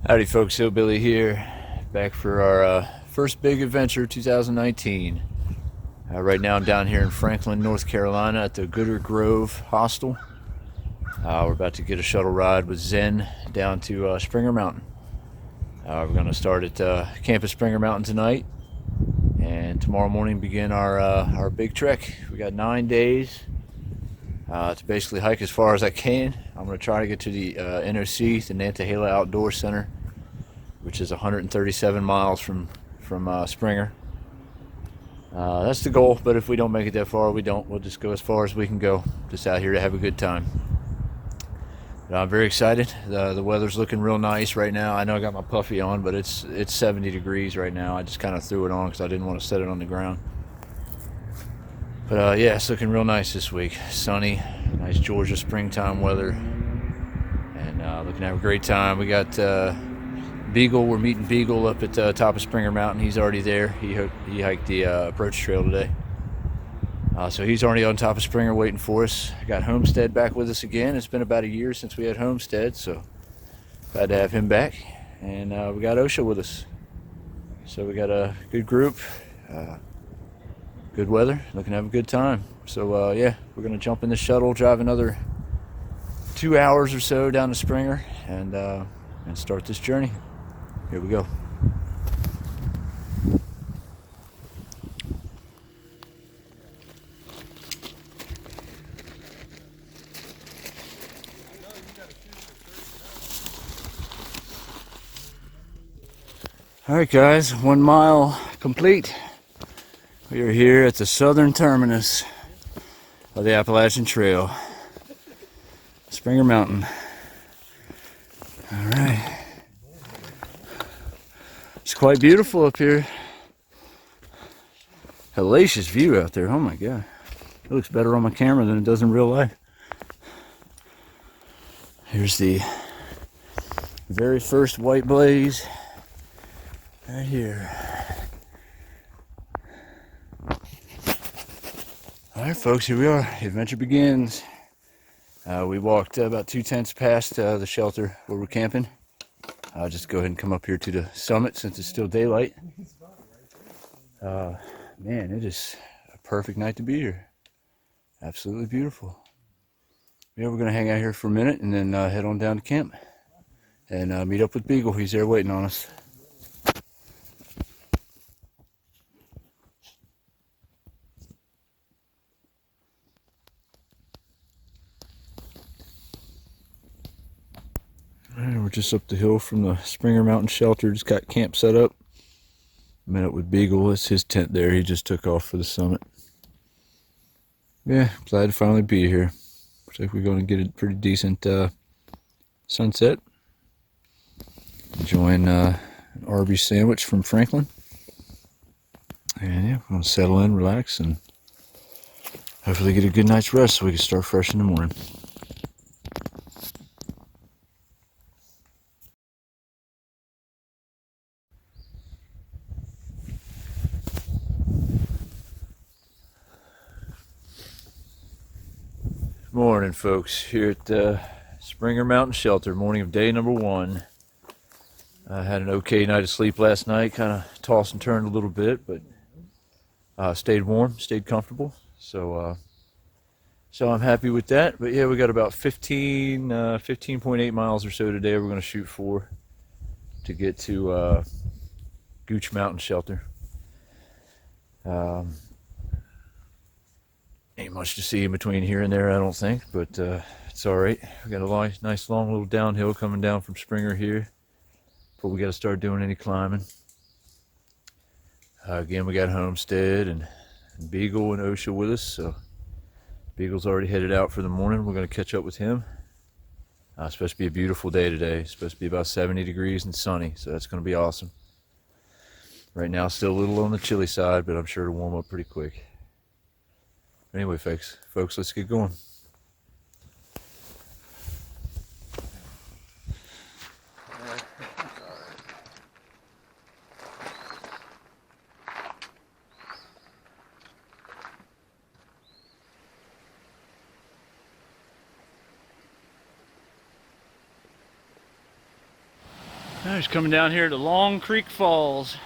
Howdy folks, Hillbilly here, back for our first big adventure 2019. Right now I'm down here in Franklin, North Carolina at the Gooder Grove Hostel. We're about to get a shuttle ride with Zen down to Springer Mountain. We're going to start at Camp at Springer Mountain tonight, and tomorrow morning begin our big trek. We got 9 days to basically hike as far as I can. I'm going to try to get to the NOC, the Nantahala Outdoor Center, which is 137 miles from Springer. That's the goal, but if we don't make it that far, we don't. We'll just go as far as we can go, just out here to have a good time. But I'm very excited. The weather's looking real nice right now. I know I got my puffy on, but it's 70 degrees right now. I just kind of threw it on because I didn't want to set it on the ground. But yeah, it's looking real nice this week. Sunny, nice Georgia springtime weather, and looking to have a great time. We got Beagle. We're meeting Beagle up at the top of Springer Mountain. He's already there. He hiked the approach trail today. So he's already on top of Springer waiting for us. I got Homestead back with us again. It's been about a year since we had Homestead, so glad to have him back. And we got OSHA with us. So we got a good group, good weather, looking to have a good time. So yeah, we're going to jump in the shuttle, drive another 2 hours or so down to Springer, and start this journey. Here we go. All right, guys, 1 mile complete. We are here at the southern terminus of the Appalachian Trail, Springer Mountain. All right. It's quite beautiful up here. Hellacious view out there. Oh my God. It looks better on my camera than it does in real life. Here's the very first white blaze right here. All right, folks, here we are. The adventure begins. We walked about 2 tenths past the shelter where we're camping. I'll just go ahead and come up here to the summit since it's still daylight. Man, it is a perfect night to be here. Absolutely beautiful. Yeah, we're going to hang out here for a minute and then head on down to camp and meet up with Beagle. He's there waiting on us. We're just up the hill from the Springer Mountain shelter. Just got camp set up. Met up with Beagle. It's his tent there. He just took off for the summit. Yeah, glad to finally be here. Looks like we're going to get a pretty decent sunset. Enjoying an Arby's sandwich from Franklin. And yeah, we're going to settle in, relax, and hopefully get a good night's rest so we can start fresh in the morning. Morning, folks, here at the Springer Mountain Shelter, morning of day number 1. I had an okay night of sleep last night, kind of tossed and turned a little bit, but stayed warm, stayed comfortable, so I'm happy with that. But yeah, we got about 15.8 miles or so today we're going to shoot for to get to Gooch Mountain Shelter. Ain't much to see in between here and there, I don't think, but it's all right. We got a nice long little downhill coming down from Springer here, but we got to start doing any climbing. Again, we got Homestead and Beagle and OSHA with us, so Beagle's already headed out for the morning. We're going to catch up with him. It's supposed to be a beautiful day today. It's supposed to be about 70 degrees and sunny, so that's going to be awesome. Right now, still a little on the chilly side, but I'm sure it'll warm up pretty quick. Anyway, folks, let's get going. Just coming down here to Long Creek Falls.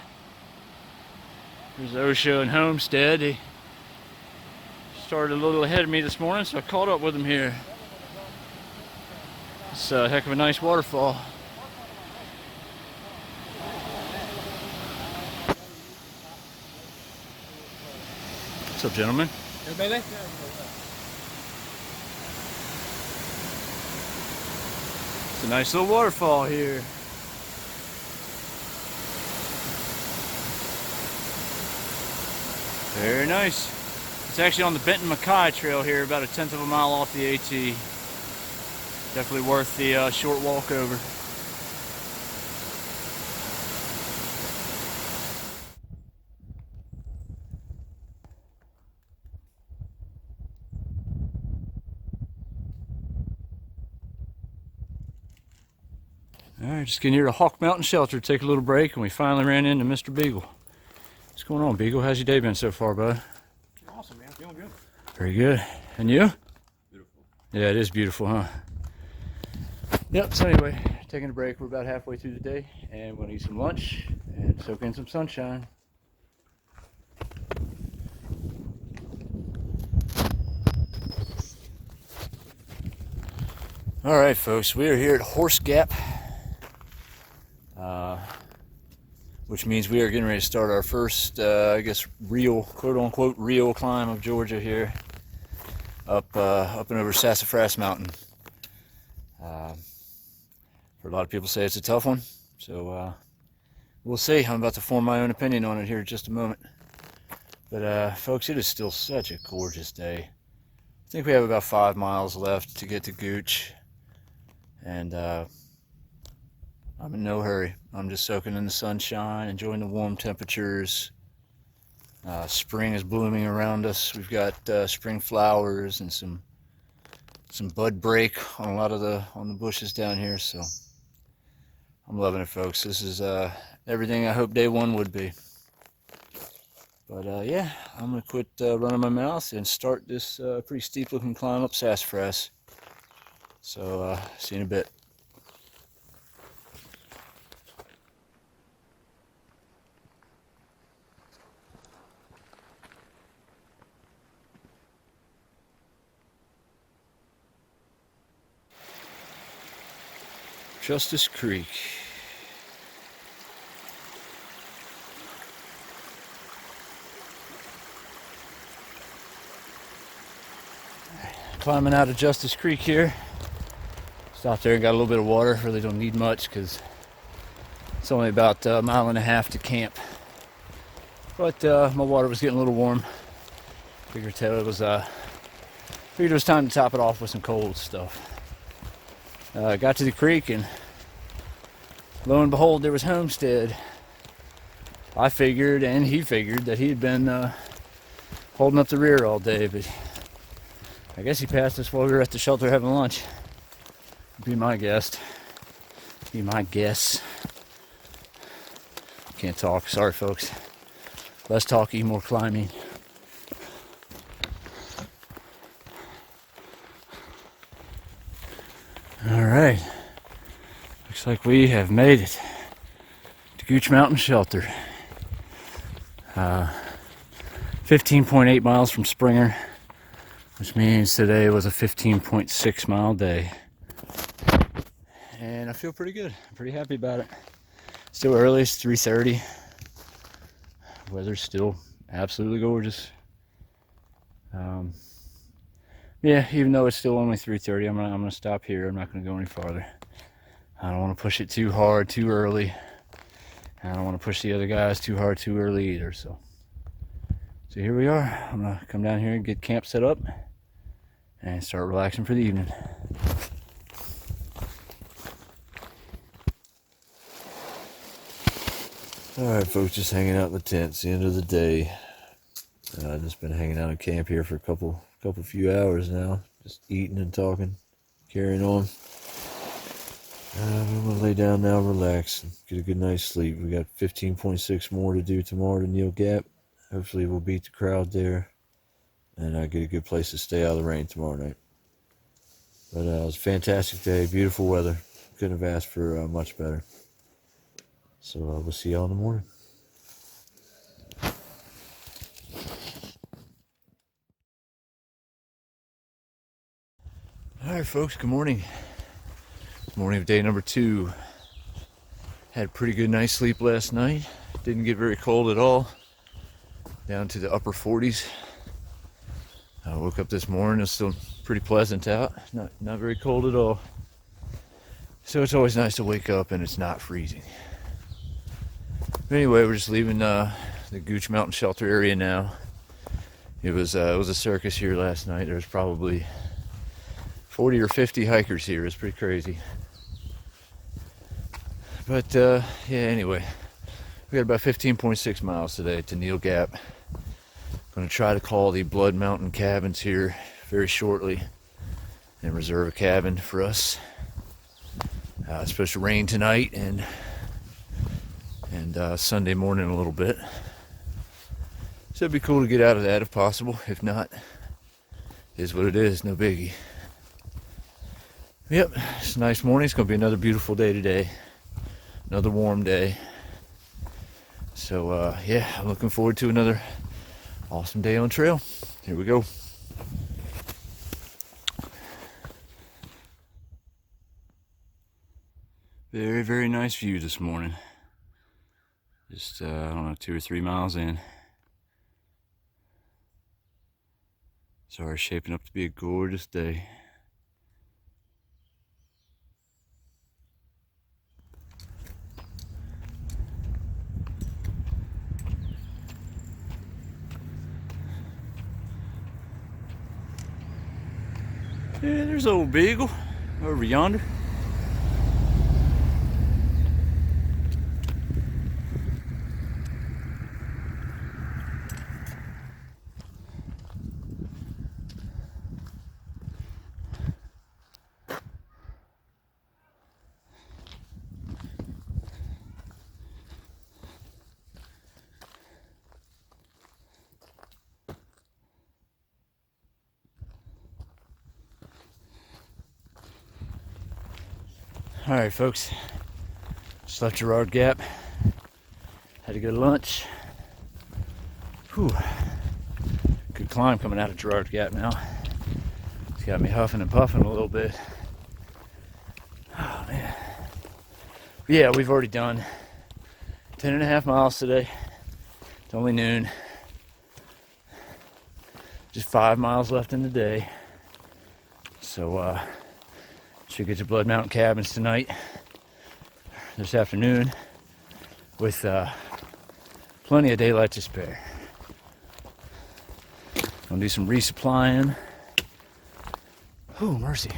There's OSHA and Homestead. They started a little ahead of me this morning, so I caught up with them here. It's a heck of a nice waterfall. What's up, gentlemen? Everybody there? It's a nice little waterfall here. Very nice. It's actually on the Benton Mackay Trail here, about a 1/10 of a mile off the AT. Definitely worth the short walk over. Alright, just getting here to Hawk Mountain Shelter, take a little break, and we finally ran into Mr. Beagle. What's going on, Beagle? How's your day been so far, bud? Awesome, man. Feeling good. Very good. And you? Beautiful. Yeah, it is beautiful, huh? Yep, so anyway, taking a break. We're about halfway through the day, and we're going to eat some lunch and soak in some sunshine. Alright, folks, we are here at Horse Gap, which means we are getting ready to start our first, I guess, real, quote-unquote, real climb of Georgia here, up and over Sassafras Mountain. For a lot of people say it's a tough one, so we'll see. I'm about to form my own opinion on it here in just a moment. But folks, it is still such a gorgeous day. I think we have about 5 miles left to get to Gooch, and I'm in no hurry. I'm just soaking in the sunshine, enjoying the warm temperatures. Spring is blooming around us. We've got spring flowers and some bud break on a lot of the bushes down here, so I'm loving it, folks. This is everything I hope day one would be. But yeah, I'm gonna quit running my mouth and start this pretty steep looking climb up Sassafras. So see you in a bit. Justice Creek. Climbing out of Justice Creek here. Stopped there and got a little bit of water. Really don't need much because it's only about 1.5 miles to camp. But my water was getting a little warm. Figured it was time to top it off with some cold stuff. Got to the creek, and lo and behold, there was Homestead. I figured, and he figured, that he had been holding up the rear all day, but I guess he passed us while we were at the shelter having lunch. Be my guest. Be my guess. Can't talk. Sorry, folks. Less talking, more climbing. All right. Looks like we have made it to Gooch Mountain Shelter. 15.8 miles from Springer, which means today was a 15.6 mile day. And I feel pretty good. I'm pretty happy about it. Still early, it's 3:30. Weather's still absolutely gorgeous. Yeah, even though it's still only 3:30, I'm gonna stop here. I'm not gonna go any farther. I don't want to push it too hard, too early. I don't want to push the other guys too hard, too early either. So here we are. I'm gonna come down here and get camp set up and start relaxing for the evening. Alright, folks, just hanging out in the tent. It's the end of the day. I've just been hanging out in camp here for a few hours now. Just eating and talking, carrying on. I'm going to lay down now, relax, and get a good night's sleep. We got 15.6 more to do tomorrow to Neal Gap. Hopefully we'll beat the crowd there, and I get a good place to stay out of the rain tomorrow night. But it was a fantastic day, beautiful weather. Couldn't have asked for much better. So we'll see y'all in the morning. Alright folks, good morning. It's morning of day number 2. Had a pretty good night's sleep last night. Didn't get very cold at all. Down to the upper 40s. I woke up this morning, it's still pretty pleasant out. Not very cold at all. So it's always nice to wake up and it's not freezing. But anyway, we're just leaving the Gooch Mountain Shelter area now. It was a circus here last night. There was probably 40 or 50 hikers here. It's pretty crazy. But yeah, anyway, we got about 15.6 miles today to Neal Gap. Going to try to call the Blood Mountain cabins here very shortly and reserve a cabin for us. It's supposed to rain tonight and Sunday morning a little bit. So it'd be cool to get out of that if possible. If not, it is what it is, no biggie. Yep, it's a nice morning. It's going to be another beautiful day today. Another warm day. So yeah, I'm looking forward to another awesome day on trail. Here we go. Very, very nice view this morning. Just, I don't know, 2 or 3 miles in. So it's shaping up to be a gorgeous day. Yeah, there's old Beagle over yonder. Alright folks, just left Girard Gap, had to go to lunch. Whew. Good climb coming out of Girard Gap now. It's got me huffing and puffing a little bit. Oh man. But yeah, we've already done 10.5 miles today. It's only noon. Just 5 miles left in the day. So should get to Blood Mountain Cabins tonight, this afternoon, with plenty of daylight to spare. Gonna do some resupplying. Oh, mercy.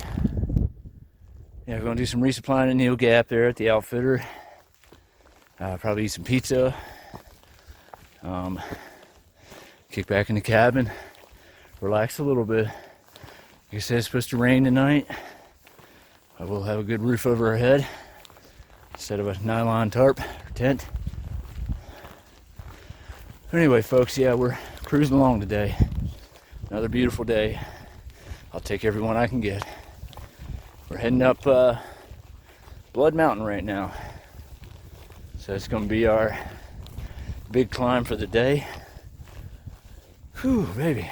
Yeah, we're gonna do some resupplying in Neal Gap there at the outfitter. Probably eat some pizza. Kick back in the cabin, relax a little bit. Like I said, it's supposed to rain tonight. I will have a good roof over our head instead of a nylon tarp or tent. Anyway, folks, yeah, we're cruising along today. Another beautiful day. I'll take everyone I can get. We're heading up Blood Mountain right now. So it's going to be our big climb for the day. Whew, baby.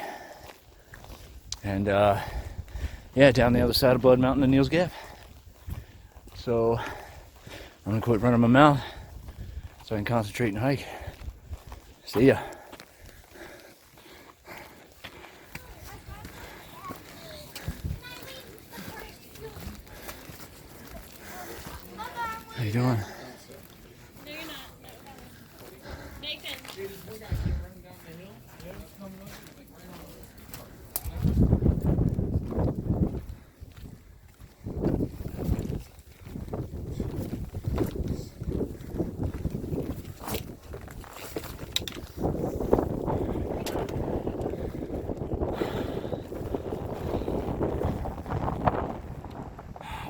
And yeah, down the other side of Blood Mountain to Neal's Gap. So I'm gonna quit running my mouth so I can concentrate and hike. See ya. How you doing? No, you're not. Nathan.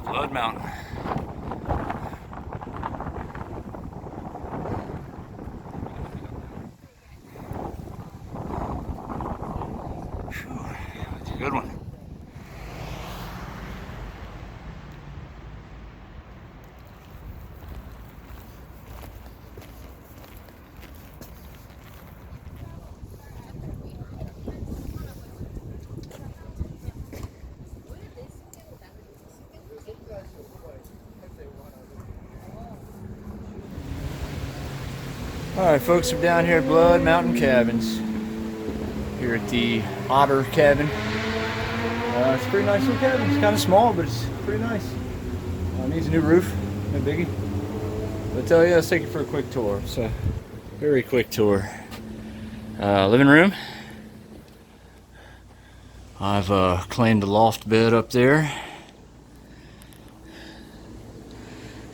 Blood Mountain. Whew, that's a good one. Alright folks, we're down here at Blood Mountain Cabins. Here at the Otter Cabin. It's a pretty nice little cabin. It's kind of small, but it's pretty nice. Needs a new roof, no biggie. But yeah, let's take you for a quick tour. So, very quick tour. Living room. I've claimed a loft bed up there.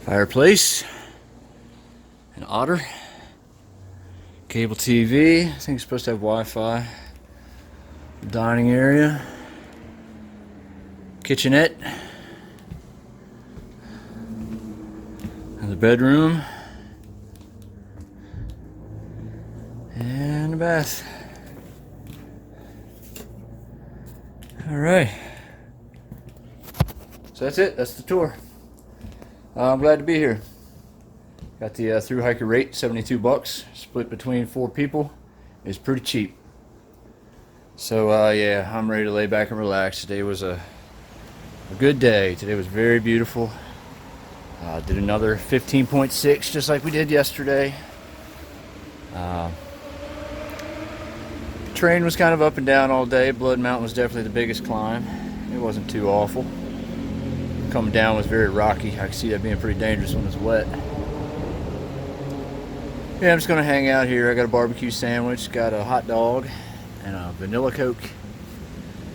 Fireplace. An Otter. Cable TV. I think it's supposed to have Wi-Fi. Dining area. Kitchenette. And the bedroom. And a bath. Alright. So that's it. That's the tour. I'm glad to be here. Got the through hiker rate, $72, split between 4 people. It's pretty cheap. So yeah, I'm ready to lay back and relax. Today was a good day. Today was very beautiful. Did another 15.6 just like we did yesterday. Train was kind of up and down all day. Blood Mountain was definitely the biggest climb. It wasn't too awful. Coming down was very rocky. I can see that being pretty dangerous when it's wet. Yeah, I'm just gonna hang out here. I got a barbecue sandwich, got a hot dog, and a vanilla Coke.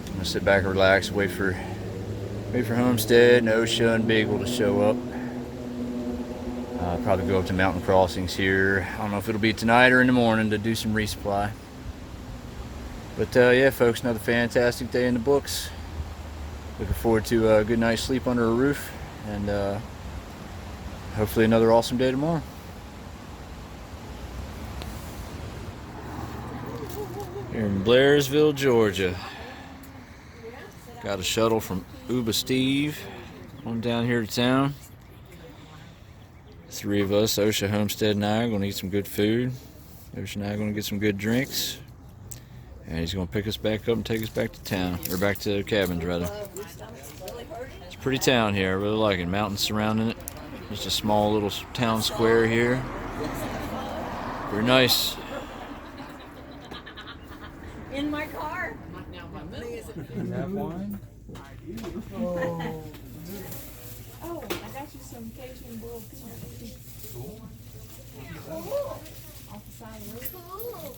I'm gonna sit back and relax, wait for Homestead and OSHA and Beagle to show up. Probably go up to Mountain Crossings here. I don't know if it'll be tonight or in the morning to do some resupply. But yeah, folks, another fantastic day in the books. Looking forward to a good night's sleep under a roof, and hopefully another awesome day tomorrow. Here in Blairsville, Georgia. Got a shuttle from Uba Steve on down here to town. 3 of us, OSHA, Homestead, and I, are going to eat some good food. OSHA and I are going to get some good drinks. And he's going to pick us back up and take us back to town, or back to the cabins, rather. It's a pretty town here. I really like it. Mountains surrounding it. Just a small little town square here. Very nice. In my car. Have wine? Oh, I got you some Cajun boiled peanuts. Off the side of the road.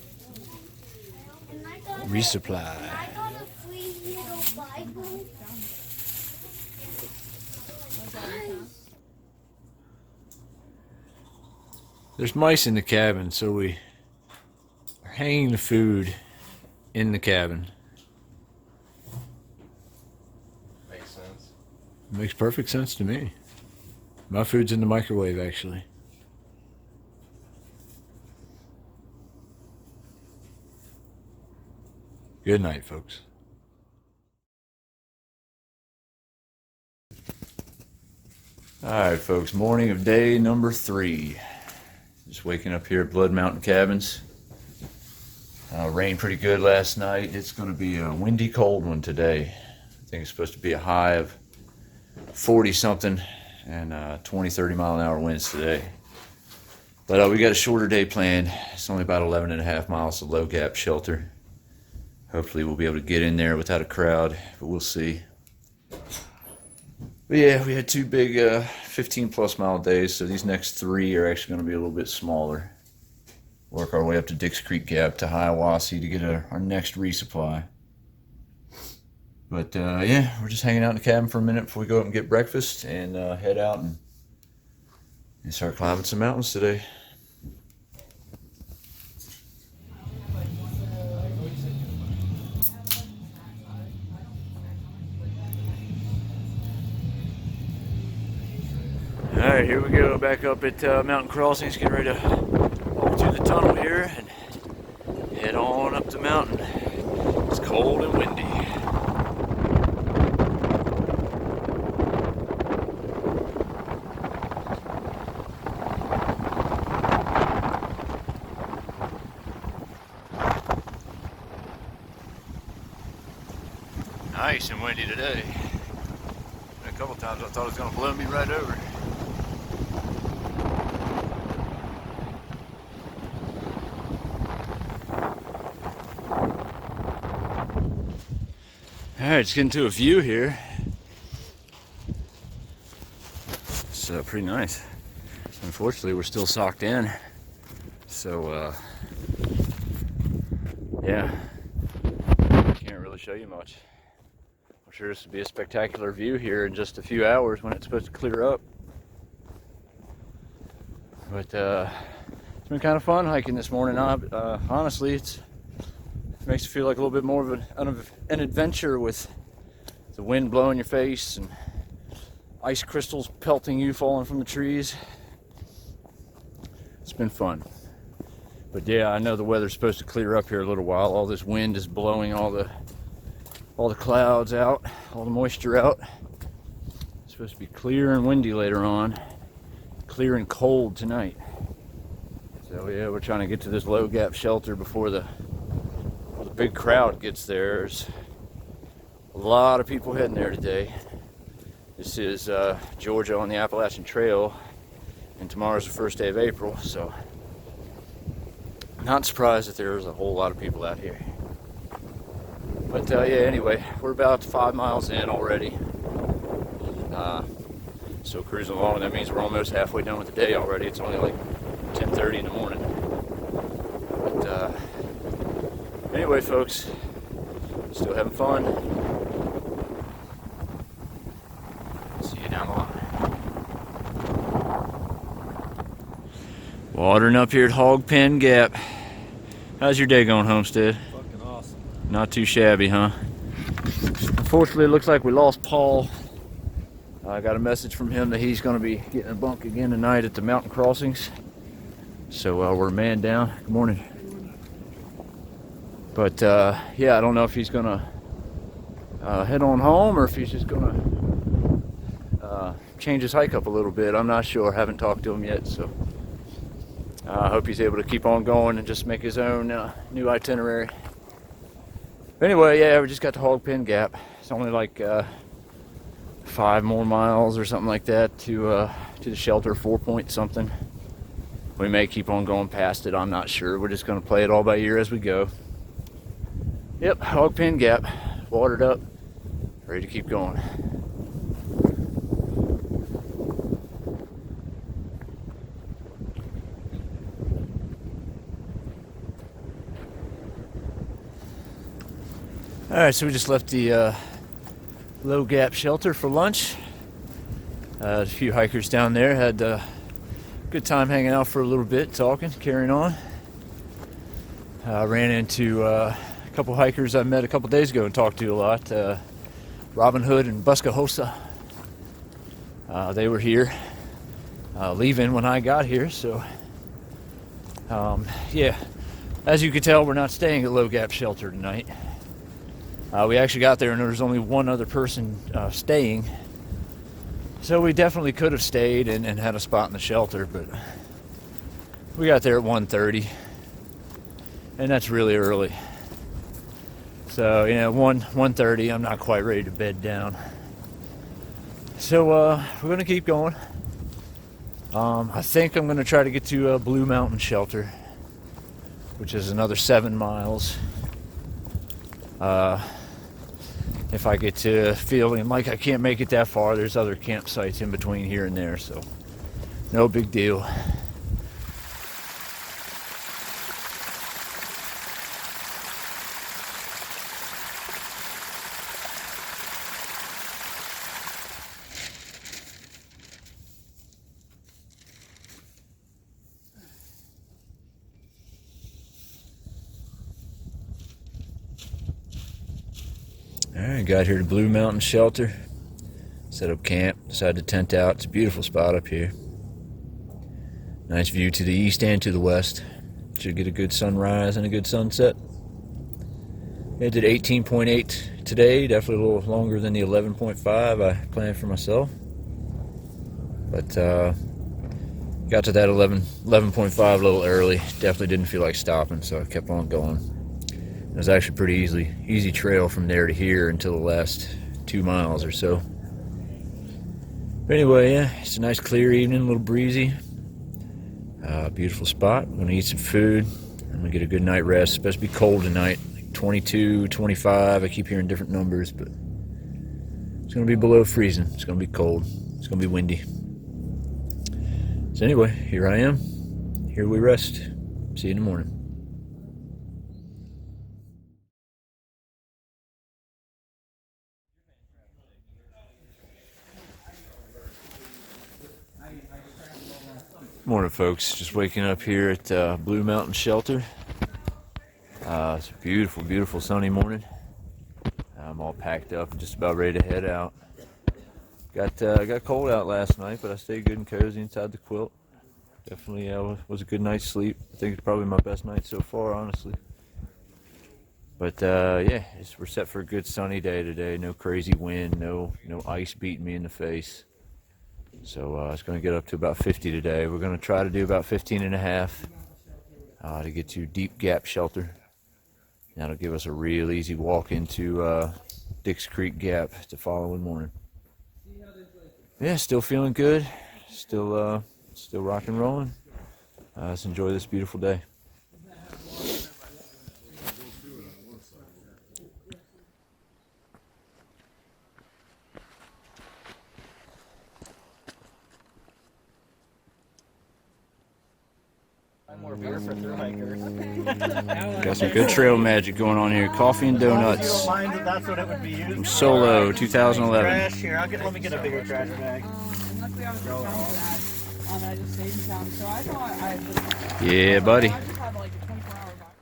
And I got Resupply. I got a free little Bible. There's mice in the cabin, so we are hanging the food in the cabin. Makes sense. Makes perfect sense to me. My food's in the microwave, actually. Good night, folks. Alright, folks, morning of day number 3. Just waking up here at Blood Mountain Cabins. Rained pretty good last night. It's going to be a windy, cold one today. I think it's supposed to be a high of 40 something and 20-30 mile an hour winds today. But we got a shorter day planned. It's only about 11.5 miles to Low Gap Shelter. Hopefully we'll be able to get in there without a crowd, but we'll see. But yeah, we had 2 big 15+ mile days, so these next 3 are actually going to be a little bit smaller. Work our way up to Dix Creek Gap to Hiawassee to get our next resupply. But yeah, we're just hanging out in the cabin for a minute before we go up and get breakfast and head out and start climbing some mountains today. Alright, here we go, back up at Mountain Crossings, getting ready to walk through the tunnel here and head on up the mountain. It's cold and windy. Nice and windy today. A couple times I thought it was going to blow me right over. Alright, it's getting to a view here. It's pretty nice. Unfortunately, we're still socked in. So, yeah. Can't really show you much. I'm sure this will be a spectacular view here in just a few hours when it's supposed to clear up. But, it's been kind of fun hiking this morning. Honestly, it makes you feel like a little bit more of an adventure with the wind blowing your face and ice crystals pelting you, falling from the trees. It's been fun. But yeah, I know the weather's supposed to clear up here a little while. All this wind is blowing all the clouds out, all the moisture out. It's supposed to be clear and windy later on. Clear and cold tonight. So yeah, we're trying to get to this low gap shelter before the big crowd gets there. There's a lot of people heading there today. This is Georgia on the Appalachian Trail, and tomorrow's the first day of April, so not surprised that there's a whole lot of people out here. But yeah, anyway, we're about 5 miles in already. Still cruising along. That means we're almost halfway done with the day already. It's only like 10:30 in the morning. But anyway, folks, still having fun. See you down the line. Watering up here at Hog Pen Gap. How's your day going, Homestead? Fucking awesome. Not too shabby, huh? Unfortunately, it looks like we lost Paul. I got a message from him that he's going to be getting a bunk again tonight at the mountain crossings. So we're man down. Good morning. But yeah, I don't know if he's going to head on home or if he's just going to change his hike up a little bit. I'm not sure. I haven't talked to him yet. So I hope he's able to keep on going and just make his own new itinerary. But anyway, yeah, we just got to Hog Pen Gap. It's only like 5 more miles or something like that to the shelter, 4 point something. We may keep on going past it, I'm not sure. We're just going to play it all by ear as we go. Yep, Hog Pen Gap, watered up, ready to keep going. Alright, so we just left the low gap shelter for lunch. A few hikers down there had a good time hanging out for a little bit, talking, carrying on. Ran into a couple hikers I met a couple days ago and talked to a lot. Robin Hood and Buska Hosa. They were here, leaving when I got here. So, yeah, as you can tell, we're not staying at low gap shelter tonight. We actually got there and there was only one other person staying. So we definitely could have stayed and had a spot in the shelter, but we got there at 1:30. And that's really early. So, you know, 1:30, I'm not quite ready to bed down. So we're going to keep going. I think I'm going to try to get to Blue Mountain Shelter, which is another 7 miles. If I get to feeling like I can't make it that far, there's other campsites in between here and there, so no big deal. Alright, got here to Blue Mountain Shelter. Set up camp, decided to tent out. It's a beautiful spot up here. Nice view to the east and to the west. Should get a good sunrise and a good sunset. It did 18.8 today, definitely a little longer than the 11.5 I planned for myself. But got to that 11.5 a little early. Definitely didn't feel like stopping, so I kept on going. It was actually pretty easy trail from there to here until the last 2 miles or so. But anyway, yeah, it's a nice clear evening, a little breezy. Beautiful spot. I'm gonna eat some food. I'm gonna get a good night rest. It's supposed to be cold tonight, like 22, 25. I keep hearing different numbers, but it's going to be below freezing. It's going to be cold. It's going to be windy. So anyway, here I am. Here we rest. See you in the morning. Morning, folks. Just waking up here at Blue Mountain Shelter. It's a beautiful, beautiful sunny morning. I'm all packed up and just about ready to head out. Got cold out last night, but I stayed good and cozy inside the quilt. Definitely was a good night's sleep. I think it's probably my best night so far, honestly. But yeah, we're set for a good sunny day today. No crazy wind, no ice beating me in the face. So it's going to get up to about 50 today. We're going to try to do about 15 and a half to get to Deep Gap Shelter. That'll give us a real easy walk into Dix Creek Gap the following morning. Yeah, still feeling good. Still rock and rolling. Let's enjoy this beautiful day. Got some good trail magic going on here. Coffee and donuts. That's what it would be used. From Solo, 2011. Trash here. Let me get a bigger trash bag. Luckily I was in town for that. I just stayed in town, so I thought I was. Yeah, buddy. I just had like a 24-hour box.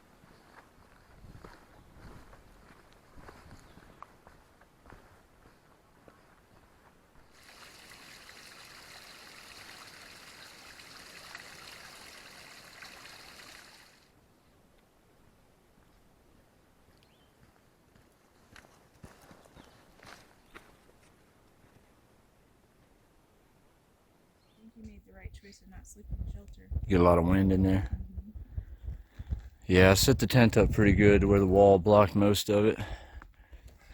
You made the right choice of not sleeping in shelter. Get a lot of wind in there. Yeah, I set the tent up pretty good to where the wall blocked most of it.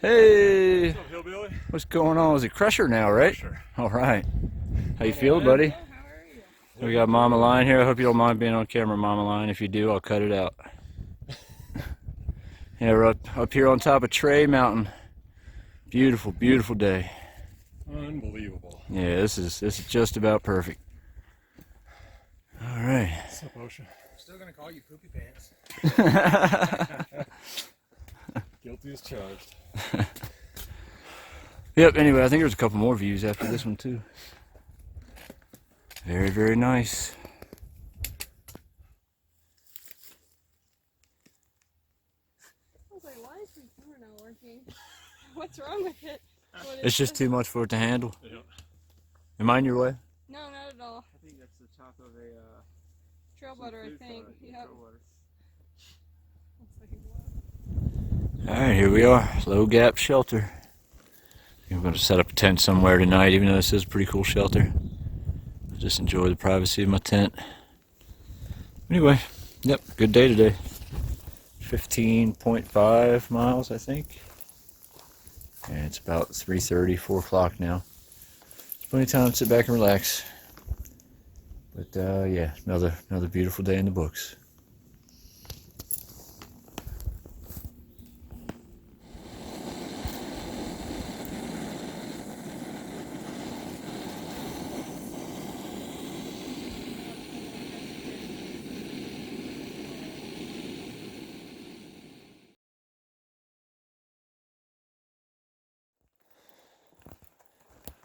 Hey! What's up, Hillbilly? What's going on? Is it Crusher now, right? Crusher. All right. How you feeling, buddy? How are you? We got Mama Lion here. I hope you don't mind being on camera, Mama Lion. If you do, I'll cut it out. Yeah, we're up here on top of Trey Mountain. Beautiful, beautiful day. Unbelievable. Yeah, this is just about perfect. All right. What's up, Ocean? Still gonna call you poopy pants. Guilty as charged. Yep, anyway, I think there's a couple more views after this one, too. Very, very nice. I was like, why is my camera not working? What's wrong with it? It's just too much for it to handle. Yep. Am I in your way? No, not at all. I think that's the top of a Trail butter, I think. Yep. Looks like a glove. All right, here we are, Low Gap Shelter. I'm going to set up a tent somewhere tonight, even though this is a pretty cool shelter. Just enjoy the privacy of my tent. Anyway, yep, good day today. 15.5 miles, I think. And it's about 3:30, 4 o'clock now. It's plenty of time to sit back and relax. But yeah, another beautiful day in the books.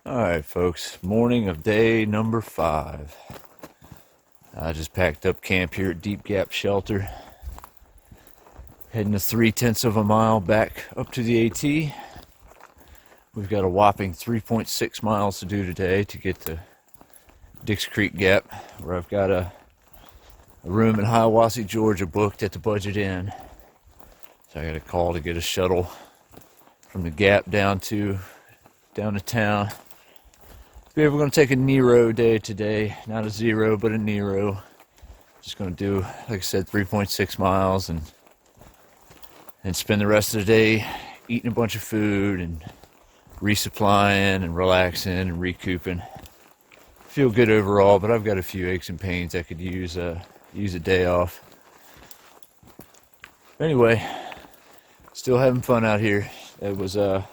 Alright folks, morning of day number 5. I just packed up camp here at Deep Gap Shelter. Heading to 3/10 of a mile back up to the AT. We've got a whopping 3.6 miles to do today to get to Dix Creek Gap, where I've got a room in Hiawassee, Georgia booked at the Budget Inn. So I got a call to get a shuttle from the Gap down to town. We're going to take a Nero day today, not a zero, but a Nero. Just going to do, like I said, 3.6 miles and spend the rest of the day eating a bunch of food and resupplying and relaxing and recouping. Feel good overall, but I've got a few aches and pains. I could use a day off. Anyway, Still having fun out here. It was a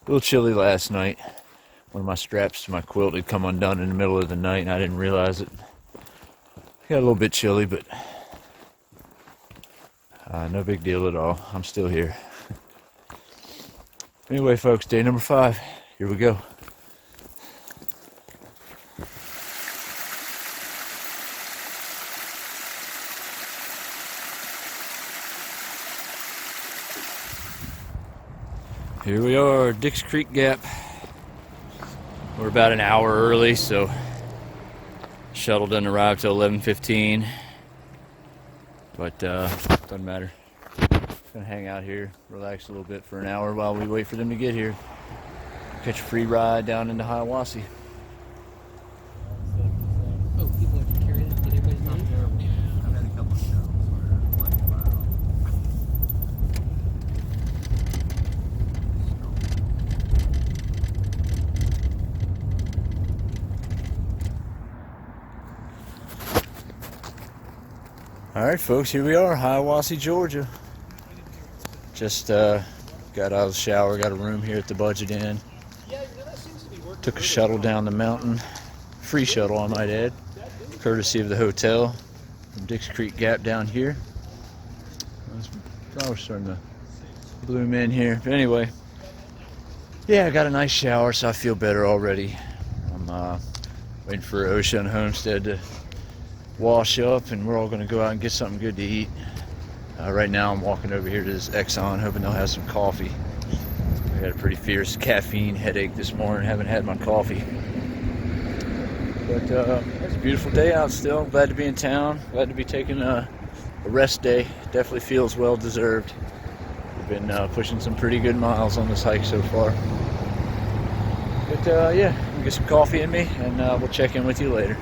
little chilly last night. One of my straps to my quilt had come undone in the middle of the night and I didn't realize it. Got a little bit chilly, but no big deal at all. I'm still here. Anyway, folks, day number 5. Here we go. Here we are, Dix Creek Gap. We're about an hour early, so shuttle doesn't arrive till 11:15. But doesn't matter. Gonna hang out here, relax a little bit for an hour while we wait for them to get here. Catch a free ride down into Hiawassee. Oh, people have to carry that? Did everybody's not terrible? I've had a couple of shows where like, wow. Alright folks, here we are, Hiawassee, Georgia. Just got out of the shower, got a room here at the Budget Inn. Took a shuttle down the mountain. Free shuttle, I might add. Courtesy of the hotel from Dix Creek Gap down here. Flowers starting to bloom in here. But anyway, yeah, I got a nice shower, so I feel better already. I'm waiting for Ocean Homestead to wash up, and we're all going to go out and get something good to eat. Right now I'm walking over here to this Exxon, hoping they'll have some coffee. I got a pretty fierce caffeine headache this morning, haven't had my coffee. But it's a beautiful day out still. Glad to be in town, glad to be taking a rest day. Definitely feels well deserved. We've been pushing some pretty good miles on this hike so far. But yeah, we'll get some coffee in me, and we'll check in with you later.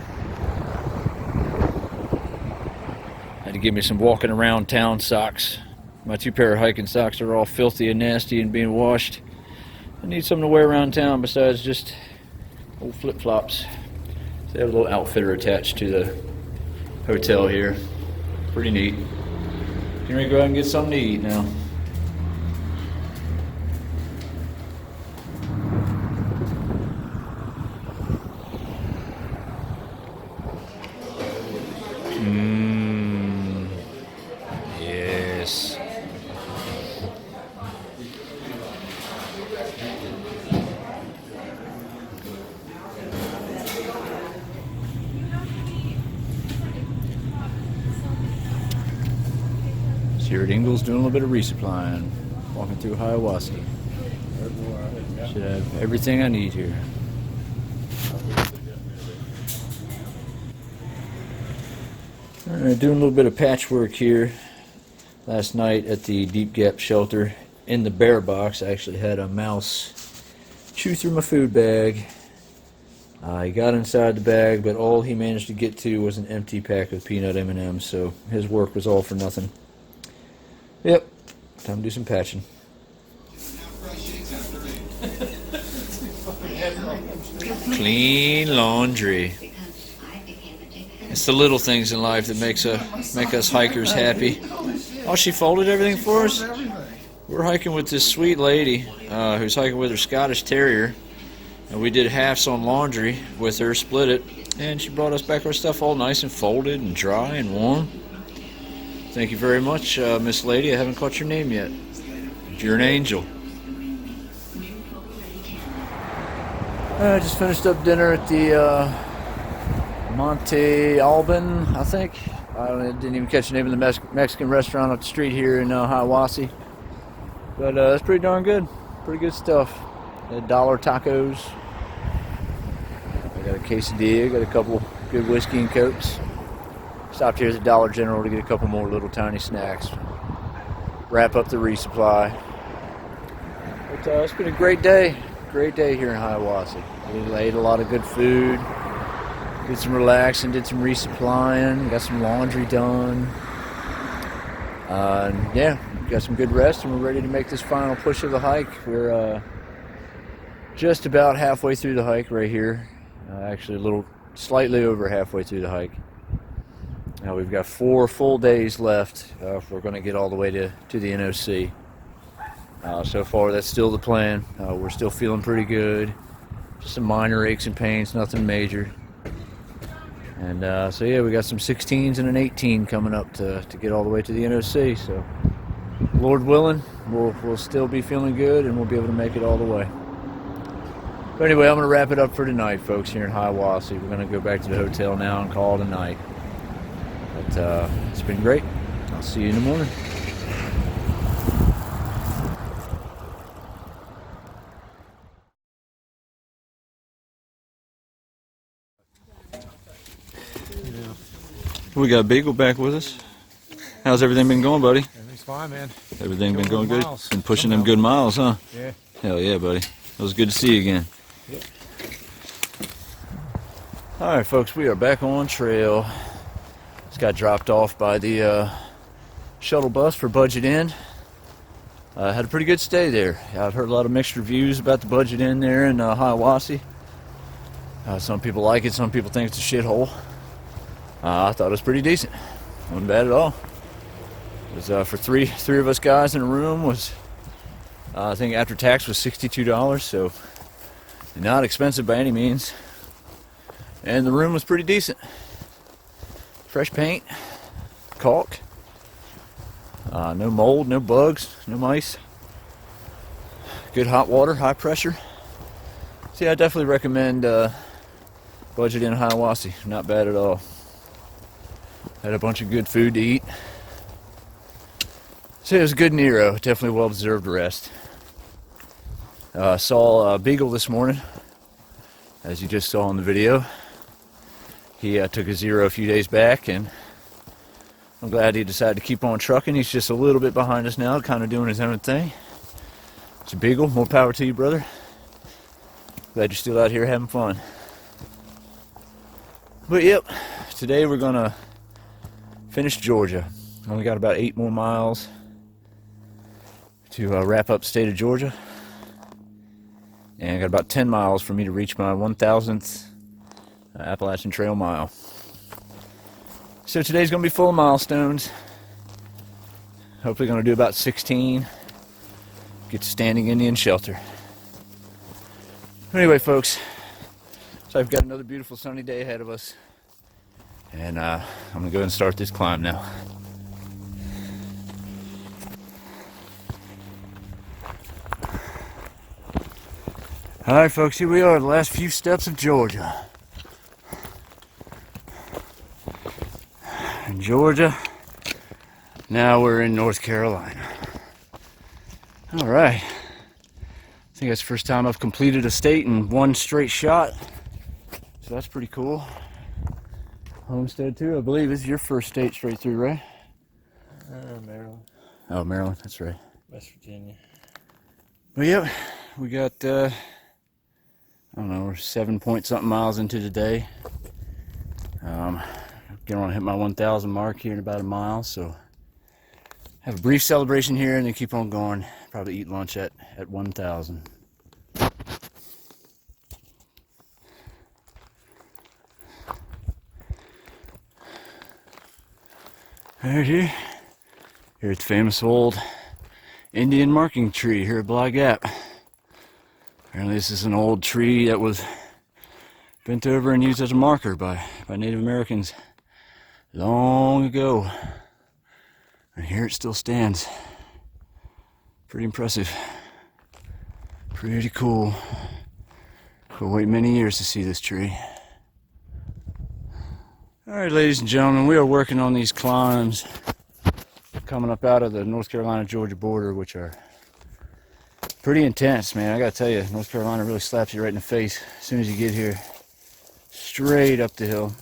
Had to give me some walking around town socks. My 2 pair of hiking socks are all filthy and nasty and being washed. I need something to wear around town besides just old flip-flops. So they have a little outfitter attached to the hotel here. Pretty neat. Can we go out and get something to eat now? Yes. Here at Ingles doing a little bit of resupplying, walking through Hiawassee. Should have everything I need here. Alright, doing a little bit of patchwork here. Last night at the Deep Gap shelter in the bear box, I actually had a mouse chew through my food bag. He got inside the bag, but all he managed to get to was an empty pack of peanut M&Ms, so his work was all for nothing. Yep, time to do some patching. Clean laundry. It's the little things in life that make us hikers happy. Oh, she folded everything for us? We're hiking with this sweet lady who's hiking with her Scottish Terrier. And we did halves on laundry with her, split it, and she brought us back our stuff all nice and folded and dry and warm. Thank you very much, Miss Lady. I haven't caught your name yet. You're an angel. I just finished up dinner at the Monte Alban, I think. I didn't even catch the name of the Mexican restaurant up the street here in Hiawassee. But it's pretty darn good. Pretty good stuff. $1 tacos. I got a quesadilla, got a couple good whiskey and cokes. Stopped here at the Dollar General to get a couple more little tiny snacks. Wrap up the resupply. But it's been a great day. Great day here in Hiawassee. We ate a lot of good food. Did some relaxing, did some resupplying, got some laundry done. Yeah, got some good rest, and we're ready to make this final push of the hike. We're just about halfway through the hike right here. Actually, slightly over halfway through the hike. Now we've got 4 full days left if we're going to get all the way to the NOC. So far, that's still the plan. We're still feeling pretty good. Just some minor aches and pains, nothing major. And so yeah, we got some 16s and an 18 coming up to get all the way to the NOC. So Lord willing, we'll still be feeling good and we'll be able to make it all the way. But anyway, I'm going to wrap it up for tonight, folks, here in Hiawassee. We're going to go back to the hotel now and call it a night. But it's been great. I'll see you in the morning. We got Beagle back with us. How's everything been going, buddy? Everything's fine, man. Everything been Going going good? miles. Been pushing them good miles, huh? Yeah. Hell yeah, buddy. It was good to see you again. Yep. Alright, folks, we are back on trail. Just got dropped off by the shuttle bus for Budget Inn. Had a pretty good stay there. I've heard a lot of mixed reviews about the Budget Inn there in Hiawassee. Some people like it, some people think it's a shithole. I thought it was pretty decent. Wasn't bad at all. It was for three of us guys in a room. Was I think after tax was $62, so not expensive by any means. And the room was pretty decent. Fresh paint, caulk, no mold, no bugs, no mice. Good hot water, high pressure. So yeah, I definitely recommend Budget Inn Hiawassee. Not bad at all. Had a bunch of good food to eat. So it was a good Nero. Definitely well-deserved rest. Saw Beagle this morning, as you just saw in the video. He took a zero a few days back, and I'm glad he decided to keep on trucking. He's just a little bit behind us now, kind of doing his own thing. So Beagle, more power to you, brother. Glad you're still out here having fun. But yep, today we're gonna finish Georgia. Only got about 8 more miles to wrap up state of Georgia. And I got about 10 miles for me to reach my 1,000th Appalachian Trail mile. So today's going to be full of milestones. Hopefully going to do about 16. Get to Standing Indian Shelter. Anyway, folks, so I've got another beautiful sunny day ahead of us. And I'm going to go ahead and start this climb now. Alright, folks, here we are, the last few steps of Georgia. In Georgia, now we're in North Carolina. Alright. I think that's the first time I've completed a state in one straight shot. So that's pretty cool. Homestead too, I believe this is your first state straight through, right? Maryland. Oh, Maryland, that's right. West Virginia. Well, yep, we got, I don't know, we're 7-point-something miles into the day. Gonna hit my 1,000 mark here in about a mile, so have a brief celebration here and then keep on going. Probably eat lunch at 1,000. Right here. Here's the famous old Indian marking tree here at Bly Gap. Apparently this is an old tree that was bent over and used as a marker by Native Americans long ago. And here it still stands. Pretty impressive. Pretty cool. We'll wait many years to see this tree. Alright, ladies and gentlemen, we are working on these climbs coming up out of the North Carolina-Georgia border, which are pretty intense, man. I gotta tell you, North Carolina really slaps you right in the face as soon as you get here. Straight up the hill.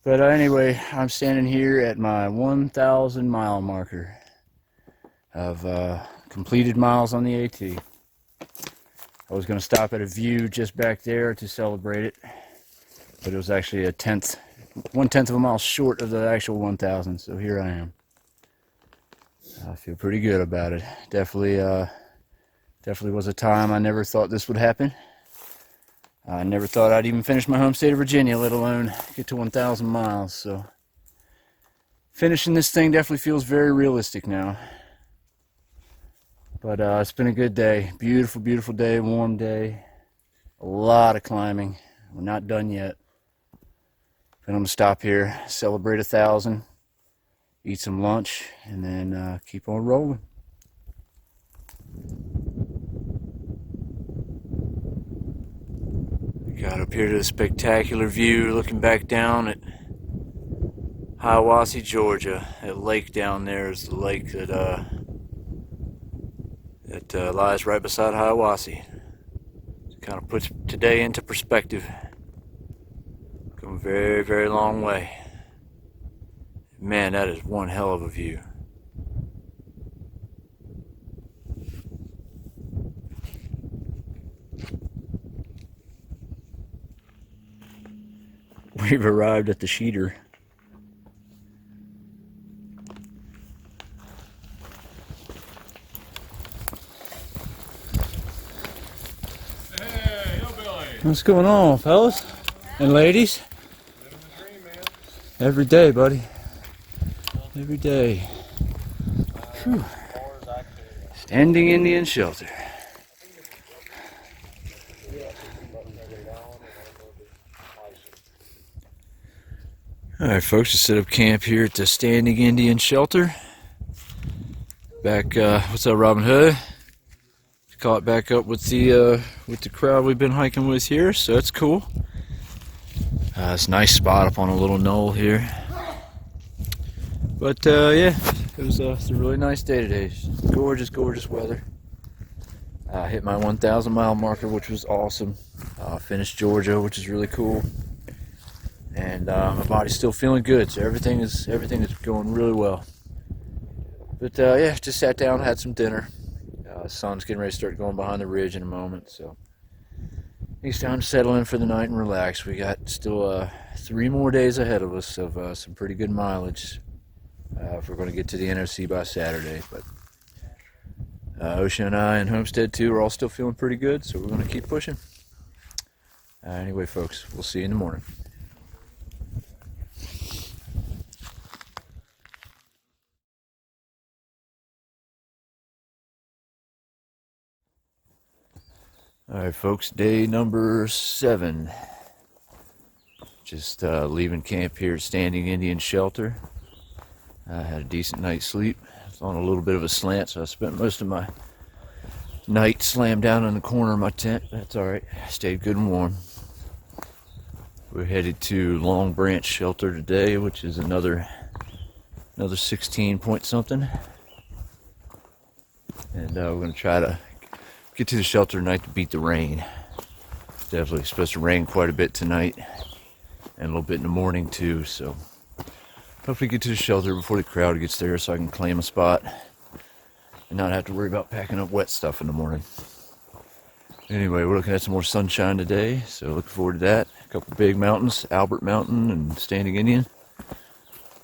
But anyway, I'm standing here at my 1,000 mile marker of completed miles on the AT. I was going to stop at a view just back there to celebrate it, but it was actually 1/10 of a mile short of the actual 1,000, so here I am. I feel pretty good about it. Definitely was a time I never thought this would happen. I never thought I'd even finish my home state of Virginia, let alone get to 1,000 miles. So finishing this thing definitely feels very realistic now. But it's been a good day. Beautiful, beautiful day, warm day. A lot of climbing. We're not done yet. But I'm gonna stop here, celebrate 1,000, eat some lunch, and then keep on rolling. We got up here to a spectacular view, looking back down at Hiawassee, Georgia. That lake down there is the lake that lies right beside Hiawassee. It kind of puts today into perspective. Come a very, very long way. Man, that is one hell of a view. We've arrived at the sheeter. Hey, hillbilly. What's going on, fellas and ladies? Living the dream, man. Every day, buddy. Every day. Whew. Standing Indian shelter. Alright folks, just set up camp here at the Standing Indian Shelter. Back, what's up Robin Hood? Caught back up with the crowd we've been hiking with here, so that's cool. It's a nice spot up on a little knoll here. But yeah, it's a really nice day today. Gorgeous, gorgeous weather. Hit my 1,000 mile marker, which was awesome. Finished Georgia, which is really cool. And my body's still feeling good, so everything is going really well. But yeah, just sat down, had some dinner. The sun's getting ready to start going behind the ridge in a moment, so it's time to settle in for the night and relax. We got still 3 more days ahead of us of some pretty good mileage if we're going to get to the NOC by Saturday. But Ocean and I and Homestead too are all still feeling pretty good, so we're going to keep pushing. Anyway, folks, we'll see you in the morning. Alright folks, day number 7. Just leaving camp here at Standing Indian Shelter. I had a decent night's sleep. I was on a little bit of a slant, so I spent most of my night slammed down in the corner of my tent. That's alright, I stayed good and warm. We're headed to Long Branch Shelter today, which is another 16 point something. And we're going to try to get to the shelter tonight to beat the rain. Definitely supposed to rain quite a bit tonight and a little bit in the morning too, so hopefully get to the shelter before the crowd gets there so I can claim a spot and not have to worry about packing up wet stuff in the morning. Anyway, we're looking at some more sunshine today, so looking forward to that. A couple big mountains, Albert Mountain and Standing Indian.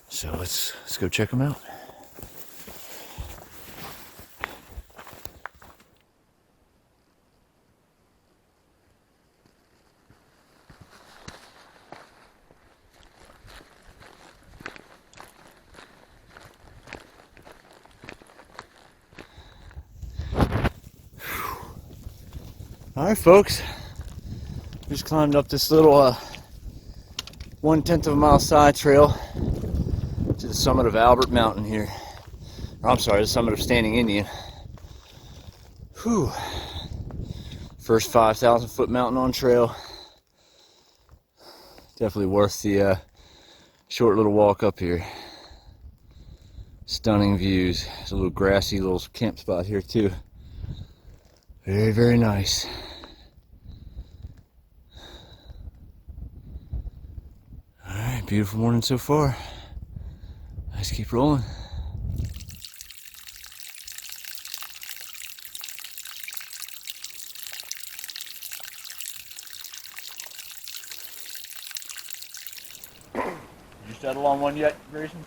So let's go check them out. Alright folks, just climbed up this little 1/10 of a mile side trail to the summit of Albert Mountain here. Or, I'm sorry, the summit of Standing Indian. Whew. First 5,000 foot mountain on trail. Definitely worth the short little walk up here. Stunning views. There's a little grassy little camp spot here too. Very, very nice. Alright, beautiful morning so far. Let's keep rolling. You settle on one yet, Grayson?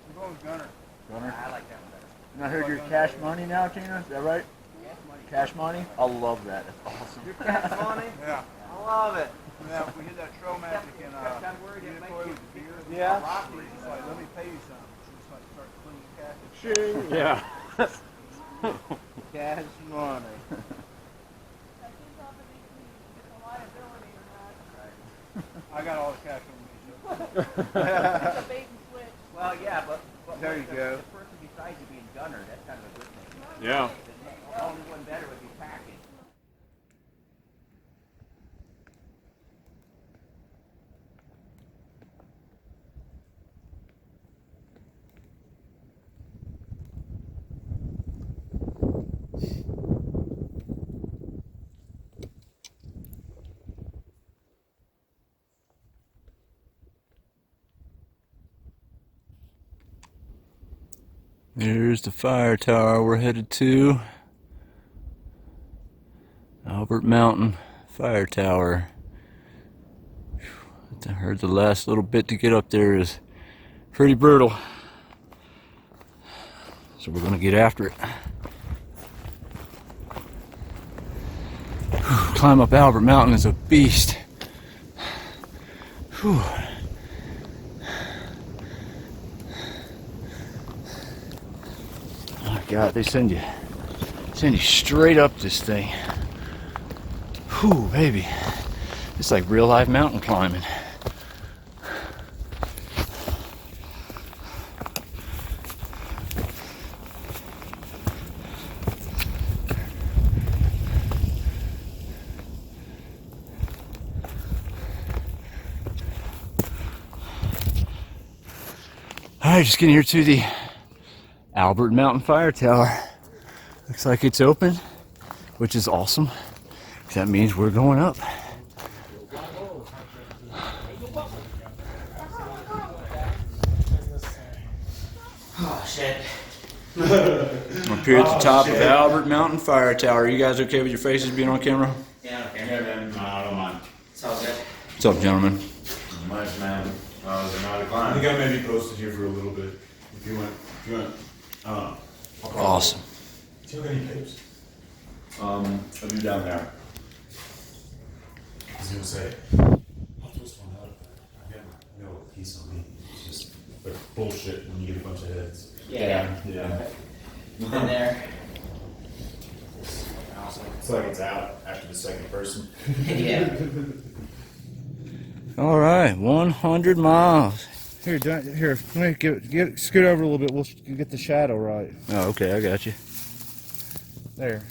I'm going Gunner. Gunner? I like that one better. And I heard you're cash money now, Tina, is that right? Cash money? I love that. That's awesome. Your cash money? Yeah. I love it. Yeah, we did that trail magic in Unemployed with beer. Yeah. Rocky, he's like, let me pay you some. She's like, start cleaning cash. Yeah. Cash money. I got all the cash on me. It's a bait and switch. Well, yeah, but There you go. The person besides you being gunner, that's kind of a good thing. Yeah. The only one better would be packing. There's the fire tower we're headed to. Albert Mountain Fire Tower. I heard the last little bit to get up there is pretty brutal. So we're gonna get after it. Climb up Albert Mountain is a beast. Whew. Oh God, they send you straight up this thing. Whew, baby. It's like real life mountain climbing. Alright, just getting here to the Albert Mountain Fire Tower. Looks like it's open, which is awesome. That means we're going up. Oh shit. I'm up here at the top of Albert Mountain Fire Tower. Are you guys okay with your faces being on camera? Yeah, okay. Yeah, man, no, I don't mind. It's all good. What's up, gentlemen? Much, man. They're not a I climb. think I may be posted here for a little bit. If you want. I'll call Awesome. you. Do you have any papers? I'll be down there. I was gonna say, I'll twist one out of that. I got no piece on me. It's just like bullshit when you get a bunch of heads. Yeah. Yeah. Been there. It's like it's out after the second person. Yeah. All right, 100 miles. Here, here. Let me scoot over a little bit. We'll get the shadow right. Oh, okay, I got you. There.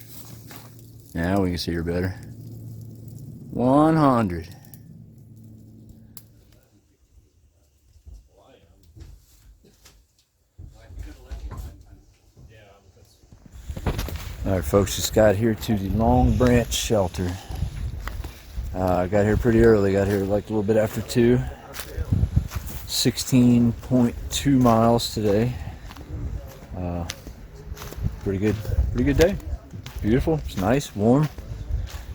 Now we can see her better. 100. All right, folks, just got here to the Long Branch Shelter. I got here pretty early. Got here like a little bit after 2. 16.2 miles today. Pretty good day. Beautiful. It's nice, warm.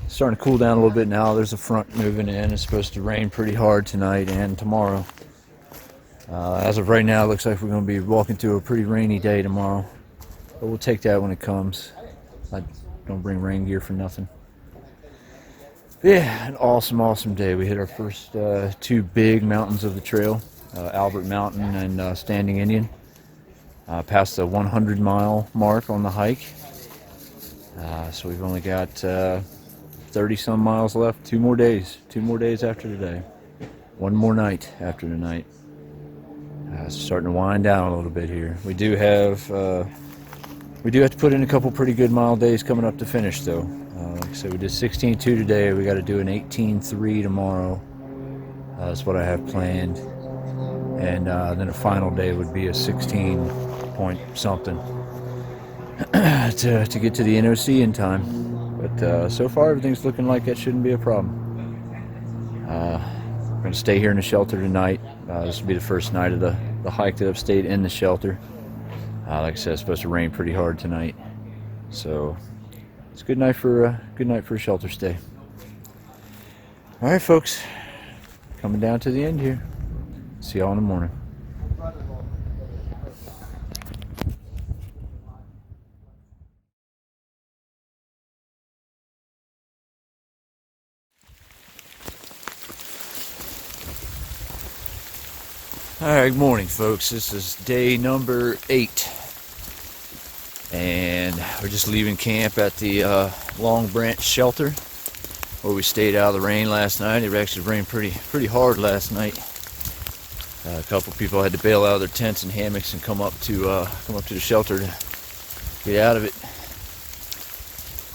Starting to cool down a little bit now. There's a front moving in. It's supposed to rain pretty hard tonight and tomorrow. As of right now, it looks like we're going to be walking through a pretty rainy day tomorrow. But we'll take that when it comes. I don't bring rain gear for nothing. Yeah, an awesome day. We hit our first 2 big mountains of the trail, Albert Mountain and Standing Indian. Past the 100-mile mark on the hike. So we've only got 30-some miles left. 2 more days. 2 more days after today. 1 more night after tonight. It's starting to wind down a little bit here. We do have to put in a couple pretty good mile days coming up to finish, though. Like I said, we did 16.2 today. We got to do an 18.3 tomorrow. That's what I have planned. And then a final day would be a 16 point something to get to the NOC in time. But so far, everything's looking like that shouldn't be a problem. We're going to stay here in the shelter tonight. This will be the first night of the hike that I've stayed in the shelter. Like I said, it's supposed to rain pretty hard tonight. So it's a good night for a shelter stay. All right, folks, coming down to the end here. See y'all in the morning. All right, good morning, folks. This is day number 8. and we're just leaving camp at the Long Branch shelter where we stayed out of the rain last night. It actually rained pretty hard last night. A couple people had to bail out of their tents and hammocks and come up to the shelter to get out of it.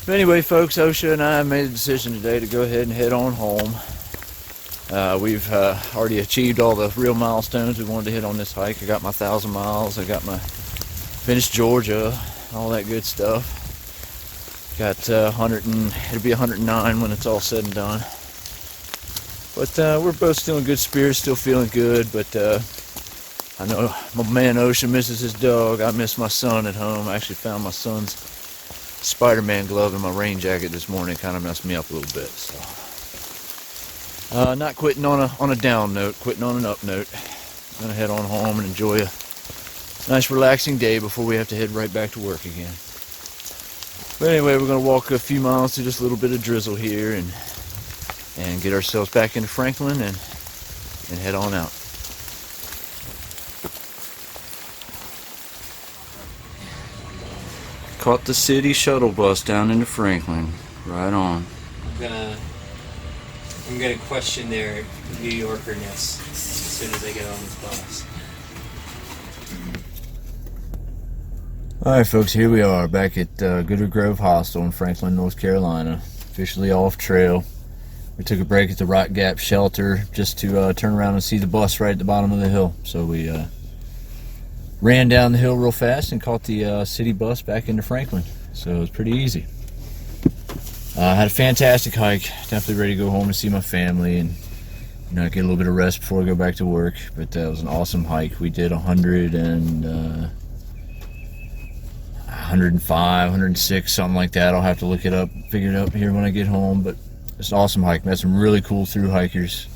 But anyway, folks, OSHA and I made a decision today to go ahead and head on home. We've already achieved all the real milestones we wanted to hit on this hike. I got my 1,000 miles. I got my finished Georgia, all that good stuff. Got it'll be 109 when it's all said and done. But we're both still in good spirits, still feeling good. But I know my man OSHA misses his dog. I miss my son at home. I actually found my son's Spider-Man glove in my rain jacket this morning. Kind of messed me up a little bit. So not quitting on a down note, quitting on an up note. Gonna head on home and enjoy a nice relaxing day before we have to head right back to work again. But anyway, we're gonna walk a few miles through this little bit of drizzle here and get ourselves back into Franklin and head on out. Caught the city shuttle bus down into Franklin. Right on. I'm gonna question their New Yorkerness as soon as I get on this bus. Alright folks, here we are back at Goodwood Grove Hostel in Franklin, North Carolina. Officially off trail. We took a break at the Rock Gap shelter just to turn around and see the bus right at the bottom of the hill. So we ran down the hill real fast and caught the city bus back into Franklin. So it was pretty easy. Had a fantastic hike. Definitely ready to go home and see my family and get a little bit of rest before I go back to work. But that was an awesome hike. We did 105, 106, something like that. I'll have to look it up, figure it out here when I get home. But it's an awesome hike. Met some really cool through hikers.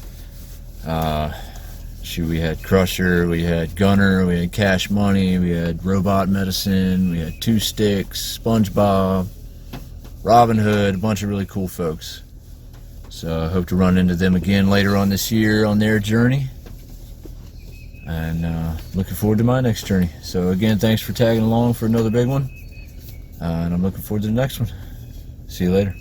We had Crusher, we had Gunner, we had Cash Money, we had Robot Medicine, we had Two Sticks, SpongeBob, Robin Hood, a bunch of really cool folks. So I hope to run into them again later on this year on their journey. And looking forward to my next journey. So again, thanks for tagging along for another big one. And I'm looking forward to the next one. See you later.